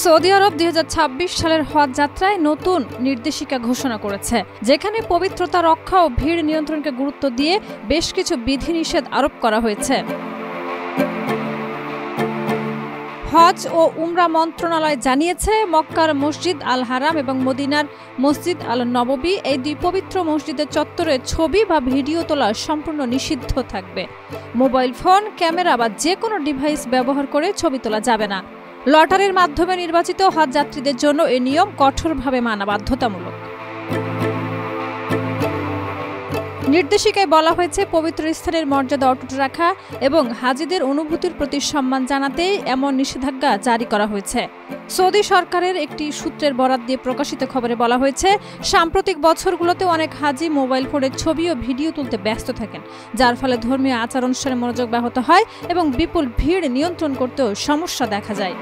Saudi আরব ২০২৬ সালের হজ যাত্রায় নতুন নির্দেশিকা ঘোষণা করেছে, যেখানে পবিত্রতা রক্ষা ও ভিড় নিয়ন্ত্রণকে গুরুত্ব দিয়ে বেশ কিছু বিধিনিষেধ আরোপ করা হয়েছে। হজ ও উমরা মন্ত্রণালয় জানিয়েছে, মক্কার মসজিদ আল হারাম এবং মদিনার মসজিদ আল নববী এই দুই পবিত্র মসজিদের চত্বরে ছবি বা ভিডিও তোলা সম্পূর্ণ নিষিদ্ধ থাকবে। মোবাইল ফোন, ক্যামেরা বা যে কোনো ডিভাইস ব্যবহার করে ছবি তোলা যাবে না। লটারির মাধ্যমে নির্বাচিত হজ যাত্রীদের জন্য এই নিয়ম কঠোরভাবে মানা বাধ্যতামূলক। নির্দেশিকায় বলা হয়েছে, পবিত্র স্থানের মর্যাদা অটুট রাখা এবং হাজিদের অনুভূতির প্রতি সম্মান জানাতে এমন নিষেধাজ্ঞা জারি করা হয়েছে। সৌদি সরকারের একটি সূত্রের বরাত দিয়ে প্রকাশিত খবরে বলা হয়েছে, সাম্প্রতিক বছরগুলোতে অনেক হাজি মোবাইল ফোনের ছবি ও ভিডিও তুলতে ব্যস্ত থাকেন, যার ফলে ধর্মীয় আচার অনুষ্ঠানে মনোযোগ ব্যাহত হয় এবং বিপুল ভিড় নিয়ন্ত্রণ করতেও সমস্যা দেখা যায়।